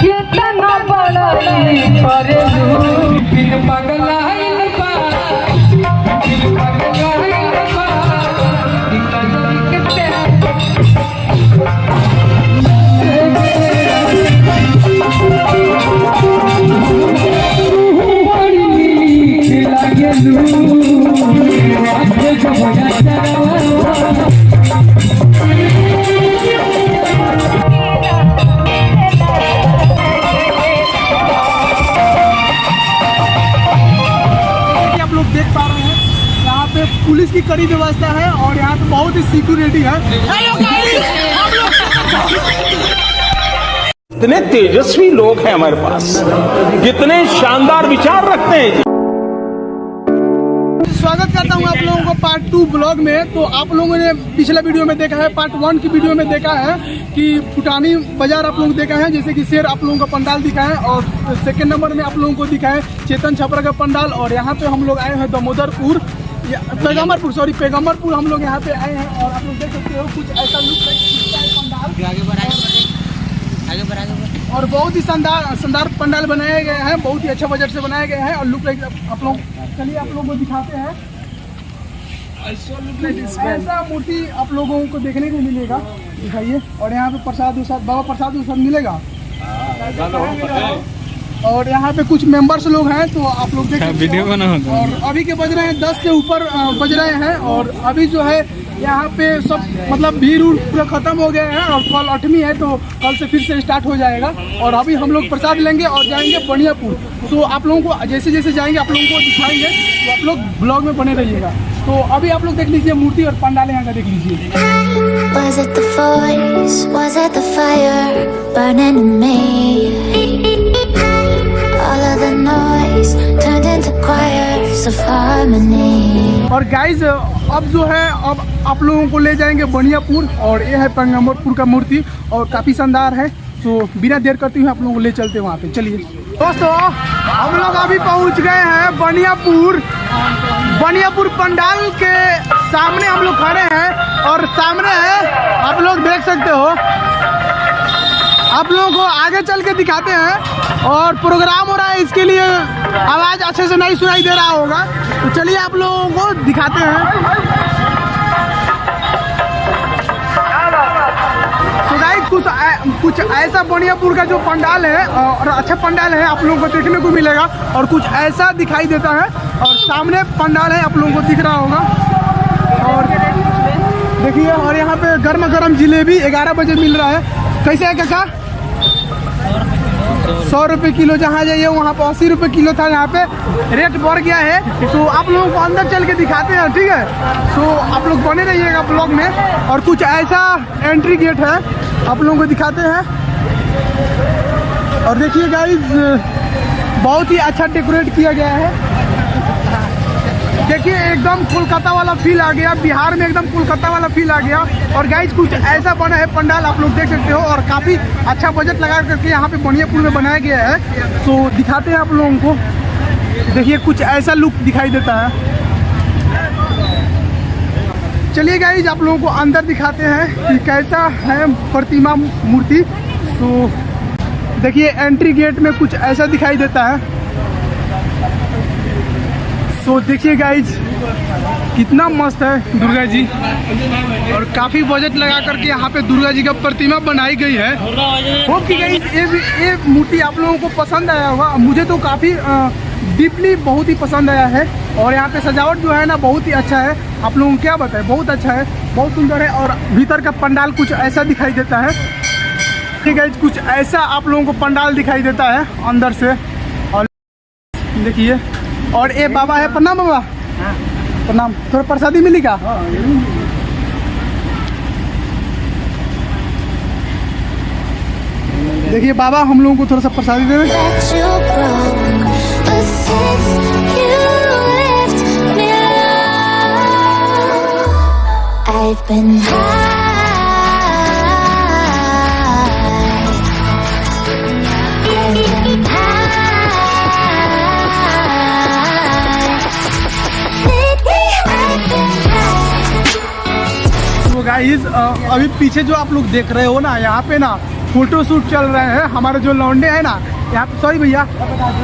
कितना बड़ाई करेलू बिन पगलाइल बा बिन पगलाइल बा निकल के बड़ी नीक लागेलू आगे जो बजा पुलिस की कड़ी व्यवस्था है और यहाँ पे बहुत ही सिक्योरिटी है। कितने तेजस्वी लोग हैं हमारे पास, कितने शानदार विचार रखते हैं। स्वागत करता हूँ आप लोगों को पार्ट 2 ब्लॉग में। तो आप लोगों ने पिछला वीडियो में देखा है, पार्ट 1 की वीडियो में देखा है कि फुटानी बाजार आप लोग देखा है, जैसे कि शेर आप लोगों का पंडाल दिखा है। और सेकेंड नंबर में आप लोगों को दिखा है चेतन छपरा का पंडाल। और यहाँ पे हम लोग आए हैं दामोदरपुर, पैगम्बरपुर, सॉरी पैगम्बरपुर हम लोग यहाँ पे आए हैं। और आप लोग देख सकते हो कुछ ऐसा लुक है पंडाल, और बहुत ही शानदार पंडाल बनाए गए हैं, बहुत ही अच्छा बजट से बनाए गए हैं। और लुक लाइक आप लोग, चलिए आप लोगों को दिखाते हैं। ऐसा मूर्ति आप लोगों को देखने को मिलेगा, दिखाइए। और यहाँ पे प्रसाद बाबा प्रसाद मिलेगा। और यहाँ पे कुछ मेंबर्स लोग हैं, तो आप लोग देख सकते हैं। और अभी के बज रहे हैं 10 से ऊपर बज रहे हैं। और अभी जो है यहाँ पे सब मतलब भीड़ पूरा खत्म हो गया है। और कल 8वीं है, तो कल से फिर से स्टार्ट हो जाएगा। और अभी हम लोग प्रसाद लेंगे और जाएंगे बनियापुर। तो आप लोगों को जैसे जैसे जाएंगे आप लोगों को दिखाएंगे, तो आप लोग ब्लॉग में बने रहिएगा। तो अभी आप लोग देख लीजिए मूर्ति और पंडाल यहाँ का देख लीजिए। Was it the voice? Was it the fire burning in me? All of the noise turned into choirs of harmony. और गाइज अब जो है, अब आप लोगों को ले जाएंगे बनियापुर। और ये है पैगम्बरपुर का मूर्ति और काफ़ी शानदार है। तो बिना देर करते हुए आप लोगों को ले चलते हैं वहाँ पे। चलिए दोस्तों, हम लोग अभी पहुँच गए हैं बनियापुर पंडाल के सामने हम लोग खड़े हैं। और सामने है, आप लोग देख सकते हो। आप लोगों को आगे चल के दिखाते हैं। और प्रोग्राम हो रहा है, इसके लिए आवाज़ अच्छे से नहीं सुनाई दे रहा होगा। तो चलिए आप लोगों को दिखाते हैं। तो गाइस कुछ ऐसा बनियापुर का जो पंडाल है, और अच्छा पंडाल है, आप लोगों को देखने को मिलेगा। और कुछ ऐसा दिखाई देता है। और सामने पंडाल है, आप लोगों को दिख रहा होगा। और देखिए, और यहाँ पे गर्मा गर्म जिलेबी 11 बजे मिल रहा है। कैसे है काका? 100 रुपये किलो। जहाँ जाइए वहाँ पे 80 रुपये किलो था, यहाँ पे रेट बढ़ गया है। तो आप लोगों को अंदर चल के दिखाते हैं, ठीक है? तो आप लोग बने रहिएगा ब्लॉग में। और कुछ ऐसा एंट्री गेट है, आप लोगों को दिखाते हैं। और देखिए गाइस, बहुत ही अच्छा डेकोरेट किया गया है। देखिए एकदम कोलकाता वाला फील आ गया, बिहार में एकदम कोलकाता वाला फील आ गया। और गाइस कुछ ऐसा बना है पंडाल, आप लोग देख सकते हो। और काफ़ी अच्छा बजट लगा करके यहाँ पे बनियापुर में बनाया गया है। तो दिखाते हैं आप लोगों को। देखिए कुछ ऐसा लुक दिखाई देता है। चलिए गाइस, आप लोगों को अंदर दिखाते हैं कि कैसा है प्रतिमा मूर्ति। तो देखिए एंट्री गेट में कुछ ऐसा दिखाई देता है। तो देखिए गाइज, कितना मस्त है दुर्गा जी। और काफ़ी बजट लगा करके यहाँ पे दुर्गा जी का प्रतिमा बनाई गई है। होप कि गाइज ये मूर्ति आप लोगों को पसंद आया होगा। मुझे तो काफ़ी डीपली बहुत ही पसंद आया है। और यहाँ पे सजावट जो है ना, बहुत ही अच्छा है। आप लोगों को क्या बताएं, बहुत अच्छा है, बहुत सुंदर है। और भीतर का पंडाल कुछ ऐसा दिखाई देता है। ठीक है, कुछ ऐसा आप लोगों को पंडाल दिखाई देता है अंदर से। और देखिए, और ये बाबा है, प्रणाम बाबा। प्रणाम। थोड़ा प्रसादी मिली का? देखिए बाबा हम लोगों को थोड़ा सा प्रसादी दे रहे गाइस। अभी पीछे जो आप लोग देख रहे हो ना, यहाँ पे ना फोटो शूट चल रहे हैं। हमारे जो लौंडे हैं ना यहाँ पे, सॉरी भैया,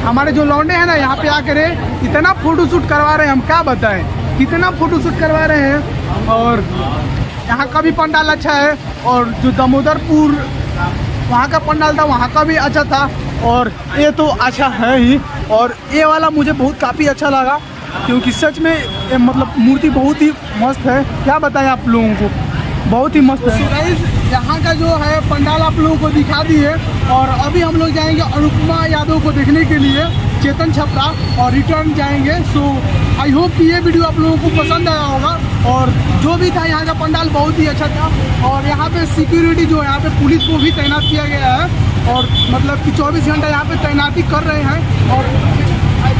हमारे जो लौंडे हैं ना यहाँ पे आकर इतना फोटो शूट करवा रहे हैं, हम क्या बताएं, कितना फोटो शूट करवा रहे हैं। और यहाँ का भी पंडाल अच्छा है, और जो दामोदरपुर वहाँ का पंडाल था वहाँ का भी अच्छा था, और ये तो अच्छा है ही। और ये वाला मुझे बहुत काफ़ी अच्छा लगा, क्योंकि सच में ये मतलब मूर्ति बहुत ही मस्त है, क्या बताएं आप लोगों को, बहुत ही मस्त है। गाइस यहाँ का जो है पंडाल आप लोगों को दिखा दिए, और अभी हम लोग जाएंगे अनुपमा यादव को देखने के लिए चेतन छपरा, और रिटर्न जाएंगे। सो आई होप कि ये वीडियो आप लोगों को पसंद आया होगा। और जो भी था यहाँ का पंडाल बहुत ही अच्छा था, और यहाँ पे सिक्योरिटी जो है यहाँ पे पुलिस को भी तैनात किया गया है, और मतलब कि 24 घंटा यहाँ पे तैनाती कर रहे हैं। और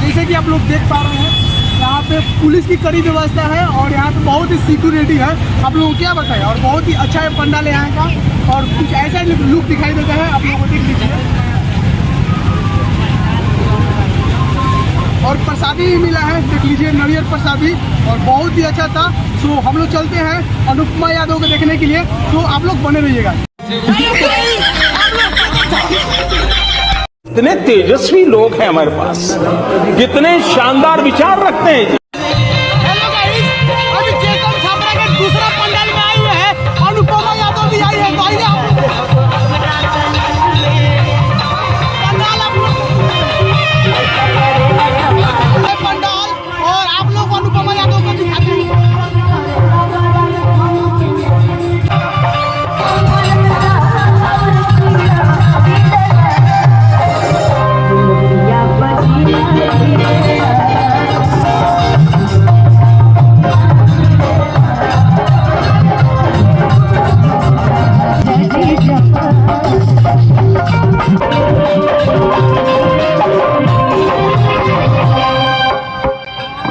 जैसे कि आप लोग देख पा रहे हैं यहाँ पे पुलिस की कड़ी व्यवस्था है, और यहाँ पे बहुत ही सिक्योरिटी है, आप लोगों को क्या बताएं। और बहुत ही अच्छा है पंडाल यहाँ का, और कुछ ऐसा लुक दिखाई देता है, आप लोगों को देख लीजिए। और प्रसादी भी मिला है, देख लीजिए, नारियल प्रसादी, और बहुत ही अच्छा था। सो हम लोग चलते हैं अनुपमा यादव को देखने के लिए, सो आप लोग बने रहिएगा। कितने तेजस्वी लोग हैं हमारे पास, कितने शानदार विचार रखते हैं। हेलो गाइस, अभी चेतन छपरा के दूसरा पंडाल में आए हुए हैं, अनुपमा यादव भी आई है, तो आइए आप लोग पंडाल, आप लोग पंडाल, और आप लोग अनुपमा यादव को दिखाते हैं।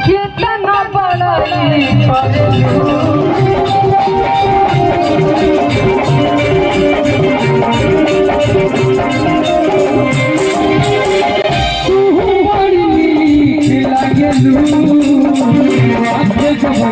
कितना बड़ाई करेलू, तू बड़ी नीक लागेलू, आखे जब चलवा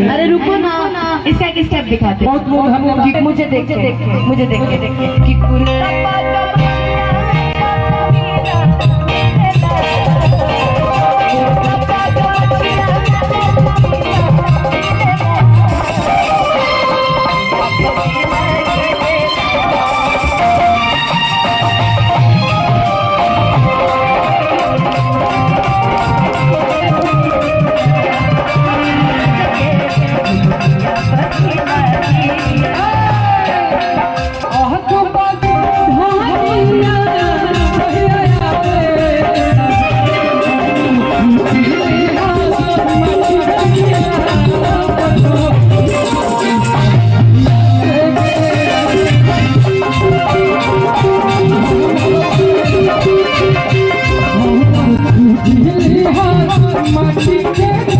अरे रुको ना, इसका एक स्टेप दिखाते हैं। बहुत लोग हम मुझे देख के कि माटी के